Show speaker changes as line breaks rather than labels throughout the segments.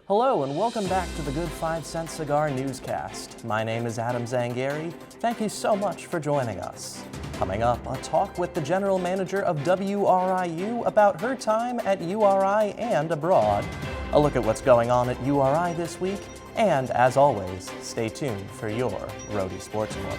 Hello and welcome back to the Good 5 Cent Cigar Newscast. My name is Adam Zangari. Thank you so much for joining us. Coming up, a talk with the general manager of WRIU about her time at URI and abroad. A look at what's going on at URI this week, and as always, stay tuned for your Rhody Sports Corner.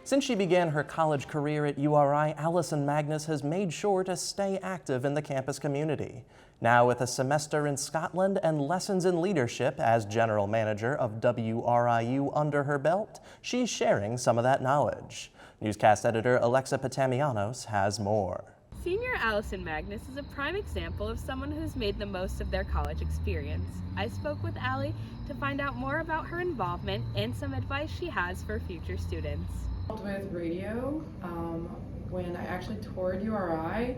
Since she began her college career at URI, Allison Magnus has made sure to stay active in the campus community. Now with a semester in Scotland and lessons in leadership as general manager of WRIU under her belt, she's sharing some of that knowledge. Newscast editor Alexa Potamianos has more.
Senior Allison Magnus is a prime example of someone who's made the most of their college experience. I spoke with Allie to find out more about her involvement and some advice she has for future students.
With radio, when I actually toured URI,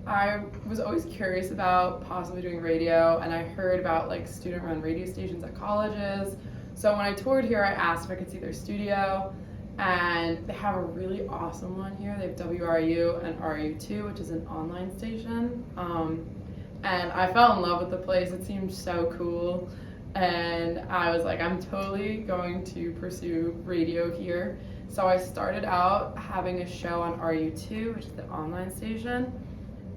I was always curious about possibly doing radio, and I heard about like student-run radio stations at colleges. So when I toured here, I asked if I could see their studio, and they have a really awesome one here. They have WRIU and RIU2, which is an online station, and I fell in love with the place. It seemed so cool, and I was like, I'm totally going to pursue radio here. So I started out having a show on RIU2, which is the online station,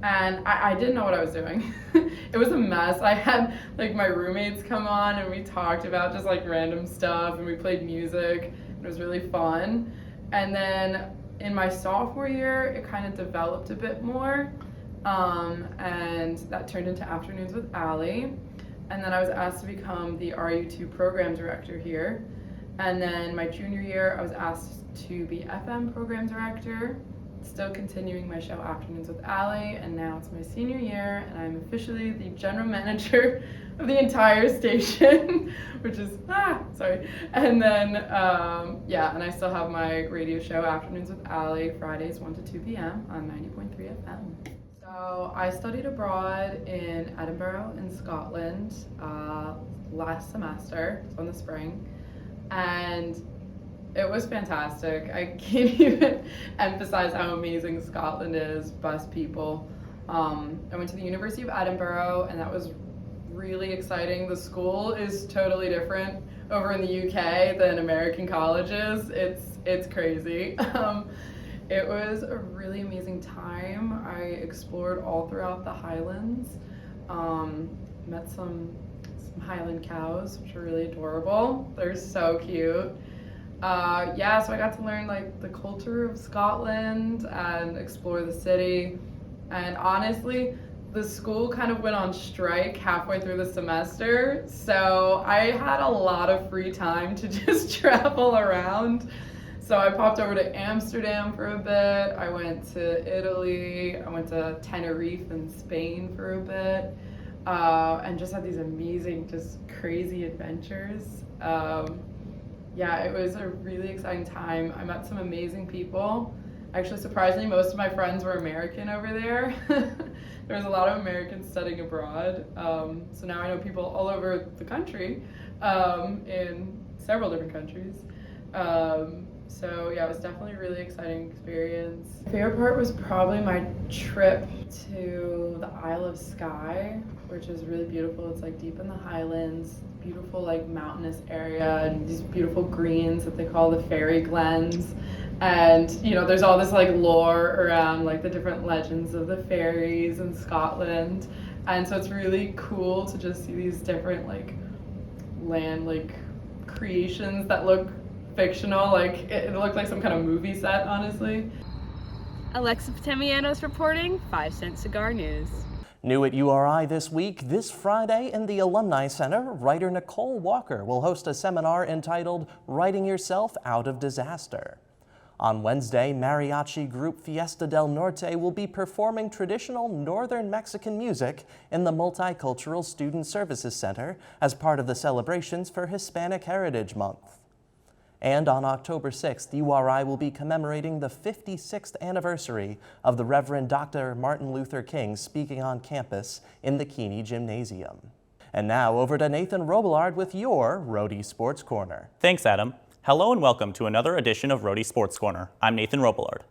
and I didn't know what I was doing. It was a mess. I had like my roommates come on and we talked about just like random stuff and we played music. It was really fun. And then in my sophomore year, it kind of developed a bit more, and that turned into Afternoons with Allie. And then I was asked to become the RIU2 program director here. And then my junior year, I was asked to be FM program director, still continuing my show Afternoons with Allie, and now it's my senior year, and I'm officially the general manager of the entire station, which is, And then, and I still have my radio show Afternoons with Allie, Fridays 1 to 2 p.m. on 90.3 FM. So I studied abroad in Edinburgh in Scotland last semester, so in the spring. And it was fantastic. I can't even emphasize how amazing Scotland is, best people. I went to the University of Edinburgh, and that was really exciting. The school is totally different over in the UK than American colleges. It's crazy. It was a really amazing time. I explored all throughout the Highlands, met some Highland cows, which are really adorable. They're so cute. So I got to learn like the culture of Scotland and explore the city. And honestly, the school kind of went on strike halfway through the semester, so I had a lot of free time to just travel around. So I popped over to Amsterdam for a bit. I went to Italy. I went to Tenerife in Spain for a bit. And just had these amazing, just crazy adventures. It was a really exciting time. I met some amazing people. Actually, surprisingly, most of my friends were American over there. There was a lot of Americans studying abroad. So now I know people all over the country, in several different countries. It was definitely a really exciting experience. My favorite part was probably my trip to the Isle of Skye, which is really beautiful. It's like deep in the Highlands, beautiful like mountainous area, and these beautiful greens that they call the fairy glens. And there's all this like lore around like the different legends of the fairies in Scotland. And so it's really cool to just see these different like land like creations that look fictional. Like it looked like some kind of movie set, honestly.
Alexa Potamianos reporting 5 Cent Cigar News.
New at URI this week, this Friday in the Alumni Center, writer Nicole Walker will host a seminar entitled Writing Yourself Out of Disaster. On Wednesday, mariachi group Fiesta del Norte will be performing traditional northern Mexican music in the Multicultural Student Services Center as part of the celebrations for Hispanic Heritage Month. And on October 6th, URI will be commemorating the 56th anniversary of the Reverend Dr. Martin Luther King speaking on campus in the Keeney Gymnasium. And now over to Nathan Robillard with your Rhody Sports Corner.
Thanks, Adam. Hello and welcome to another edition of Rhody Sports Corner. I'm Nathan Robillard.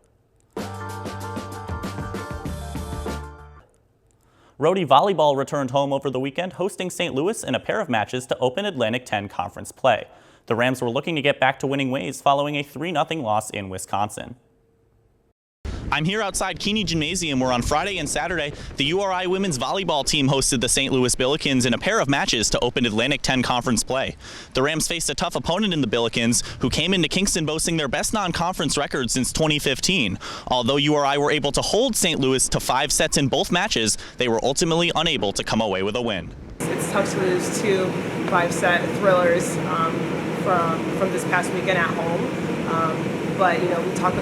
Rhody Volleyball returned home over the weekend, hosting St. Louis in a pair of matches to open Atlantic 10 conference play. The Rams were looking to get back to winning ways following a 3-0 loss in Wisconsin. I'm here outside Keeney Gymnasium, where on Friday and Saturday, the URI women's volleyball team hosted the St. Louis Billikens in a pair of matches to open Atlantic 10 conference play. The Rams faced a tough opponent in the Billikens, who came into Kingston boasting their best non-conference record since 2015. Although URI were able to hold St. Louis to 5 sets in both matches, they were ultimately unable to come away with a win.
It's tough to lose 2 5-set thrillers from this past weekend at home, but we talk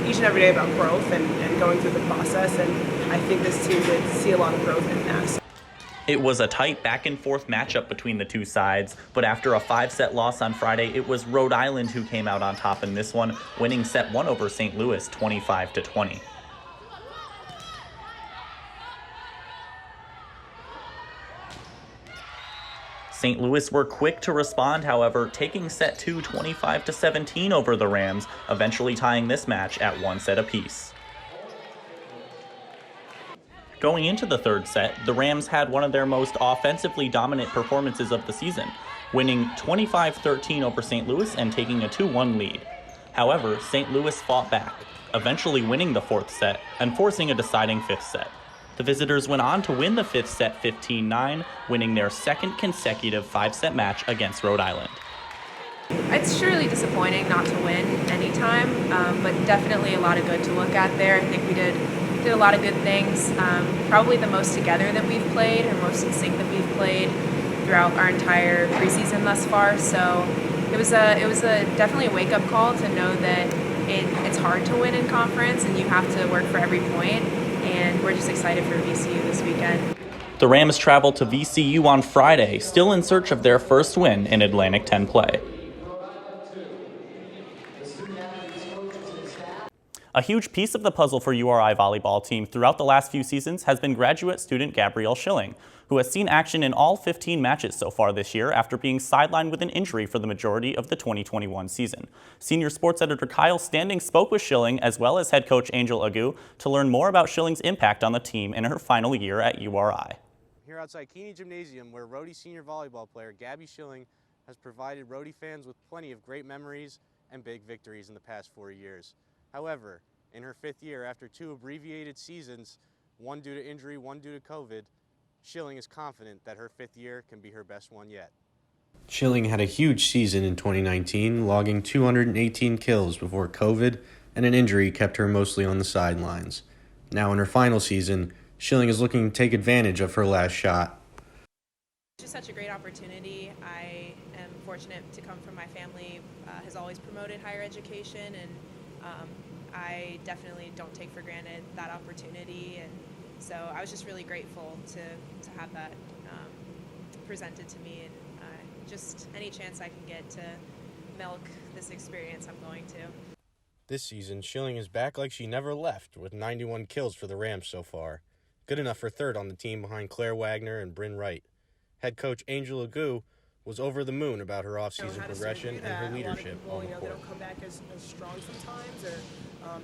each and every day about growth and going through the process, and I think this team did see a lot of growth in that.
It was a tight back-and-forth matchup between the two sides, but after a 5-set loss on Friday, it was Rhode Island who came out on top in this one, winning set 1 over St. Louis 25-20. St. Louis were quick to respond, however, taking set 2 25-17 over the Rams, eventually tying this match at 1 set apiece. Going into the third set, the Rams had one of their most offensively dominant performances of the season, winning 25-13 over St. Louis and taking a 2-1 lead. However, St. Louis fought back, eventually winning the 4th set and forcing a deciding 5th set. The visitors went on to win the 5th set 15-9, winning their 2nd consecutive 5-set match against Rhode Island.
It's surely disappointing not to win anytime, but definitely a lot of good to look at there. I think we did a lot of good things, probably the most together that we've played, or most in sync that we've played throughout our entire preseason thus far. So it was definitely a wake-up call to know that it's hard to win in conference and you have to work for every point. And we're just excited for VCU this weekend.
The Rams traveled to VCU on Friday, still in search of their first win in Atlantic 10 play. A huge piece of the puzzle for URI volleyball team throughout the last few seasons has been graduate student Gabby Schilling, who has seen action in all 15 matches so far this year after being sidelined with an injury for the majority of the 2021 season. Senior sports editor Kyle Standing spoke with Schilling as well as head coach Angel Agu to learn more about Schilling's impact on the team in her final year at URI.
Here outside Keeney Gymnasium, where Rhody senior volleyball player Gabby Schilling has provided Rhody fans with plenty of great memories and big victories in the past 4 years. However, in her 5th year, after 2 abbreviated seasons, one due to injury, one due to COVID, Schilling is confident that her 5th year can be her best one yet.
Schilling had a huge season in 2019, logging 218 kills before COVID, and an injury kept her mostly on the sidelines. Now in her final season, Schilling is looking to take advantage of her last shot.
It's just such a great opportunity. I am fortunate to come from my family has always promoted higher education, and I definitely don't take for granted that opportunity, and so I was just really grateful to have that presented to me, and just any chance I can get to milk this experience, I'm going to.
This season, Schilling is back like she never left, with 91 kills for the Rams so far. Good enough for 3rd on the team behind Claire Wagner and Bryn Wright. Head coach Angel Agu was over the moon about her offseason progression and her leadership on the court.
They don't come back as strong sometimes or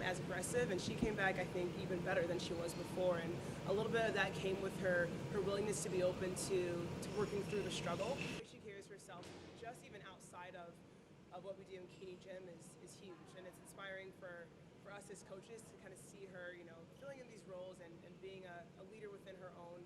as aggressive, and she came back, I think, even better than she was before, and a little bit of that came with her willingness to be open to working through the struggle. She carries herself just even outside of what we do in Keeney Gym is huge, and it's inspiring for us as coaches to kind of see her, filling in these roles and being a leader within her own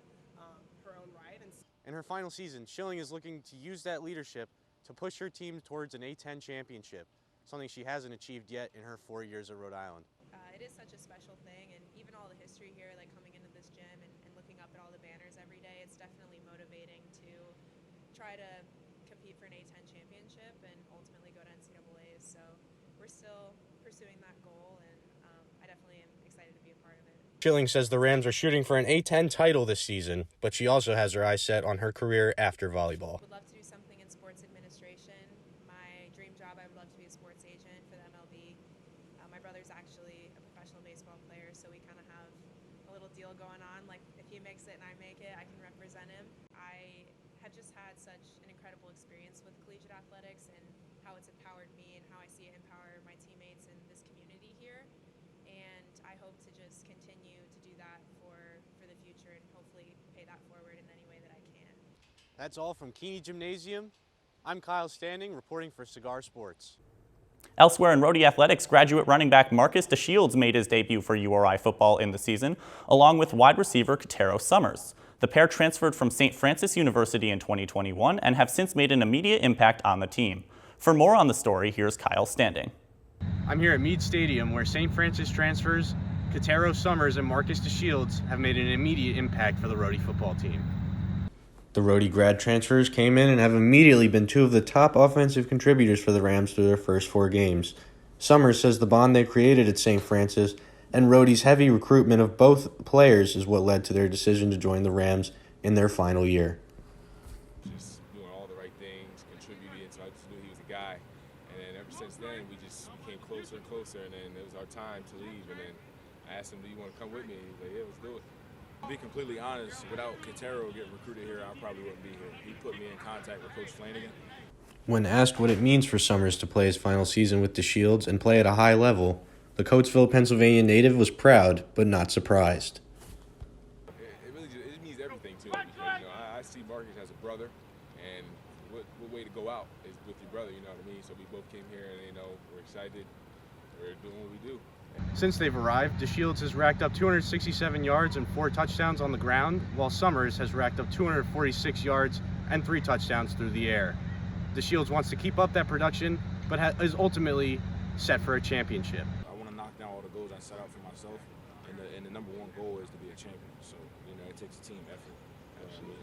right.
In her final season, Schilling is looking to use that leadership to push her team towards an A10 championship, something she hasn't achieved yet in her 4 years at Rhode Island.
It is such a special thing, and even all the history here, like coming into this gym and looking up at all the banners every day, it's definitely motivating to try to compete for an A10 championship and ultimately go to NCAAs. So we're still pursuing that goal, and I definitely am excited to be a part of it.
Schilling says the Rams are shooting for an A10 title this season, but she also has her eyes set on her career after volleyball.
Would love to do something in sports administration. My dream job, I would love to be a sports agent for the MLB. My brother's actually a professional baseball player, so we kind of have a little deal going on. Like, if he makes it and I make it, I can represent him. I have just had such an incredible experience with collegiate athletics and how it's empowered me and how I see it empower my teammates and this community here. And I hope to just continue to do that for the future and hopefully
That's all from Keene Gymnasium. I'm Kyle Standing, reporting for Cigar Sports.
Elsewhere in Rhody athletics, graduate running back Marques DeShields made his debut for URI football in the season, along with wide receiver Kehtero Summers. The pair transferred from St. Francis University in 2021 and have since made an immediate impact on the team. For more on the story, here's Kyle Standing.
I'm here at Meade Stadium, where St. Francis transfers Kehtero Summers and Marques DeShields have made an immediate impact for the Rhody football team.
The Rhody grad transfers came in and have immediately been two of the top offensive contributors for the Rams through their first 4 games. Summers says the bond they created at St. Francis and Rhody's heavy recruitment of both players is what led to their decision to join the Rams in their final year.
Just doing all the right things, contributing, so I just knew he was a guy. And then ever since then, we just became closer and closer, and then it was our time to leave. And then I asked him, do you want to come with me? And he was like, yeah, let's do it. To be completely honest, without Kehtero getting recruited here, I probably wouldn't be here. He put me in contact with Coach Flanagan.
When asked what it means for Summers to play his final season with DeShields and play at a high level, the Coatesville, Pennsylvania native was proud but not surprised.
It really just, it means everything to me because I see Marques as a brother, and what way to go out is with your brother, you know what I mean? So we both came here and we're excited, we're doing what we do.
Since they've arrived, DeShields has racked up 267 yards and 4 touchdowns on the ground, while Summers has racked up 246 yards and 3 touchdowns through the air. DeShields wants to keep up that production, but is ultimately set for a championship.
I want to knock down all the goals I set out for myself, and the number one goal is to be a champion. So, it takes a team effort.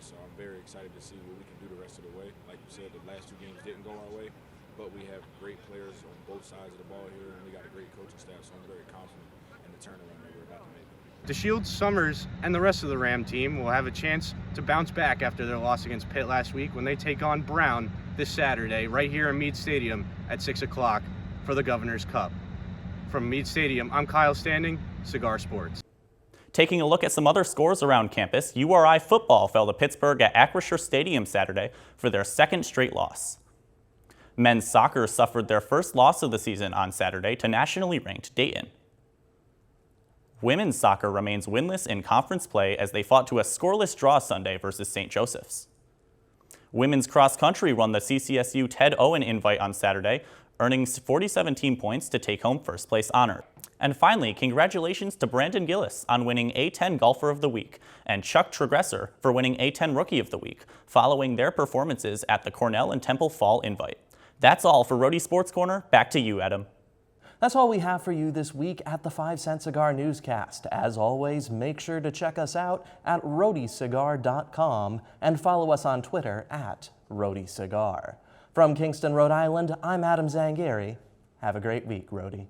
So I'm very excited to see what we can do the rest of the way. Like you said, the last 2 games didn't go our way, but we have great players on both sides of the ball here, and we got a great coaching staff, so I'm very confident in the turnaround that we're about to make.
DeShields, Summers, and the rest of the Ram team will have a chance to bounce back after their loss against Pitt last week when they take on Brown this Saturday right here in Meade Stadium at 6 o'clock for the Governor's Cup. From Meade Stadium, I'm Kyle Standing, Cigar Sports.
Taking a look at some other scores around campus, URI football fell to Pittsburgh at Acrisure Stadium Saturday for their 2nd straight loss. Men's soccer suffered their first loss of the season on Saturday to nationally ranked Dayton. Women's soccer remains winless in conference play as they fought to a scoreless draw Sunday versus St. Joseph's. Women's cross country won the CCSU Ted Owen invite on Saturday, earning 47 team points to take home first place honor. And finally, congratulations to Brandon Gillis on winning A10 Golfer of the Week and Chuck Tregresser for winning A10 Rookie of the Week, following their performances at the Cornell and Temple Fall Invite. That's all for Rhody Sports Corner. Back to you, Adam.
That's all we have for you this week at the 5 Cent Cigar Newscast. As always, make sure to check us out at rhodycigar.com and follow us on Twitter at rhodycigar. From Kingston, Rhode Island, I'm Adam Zangari. Have a great week, Rhody.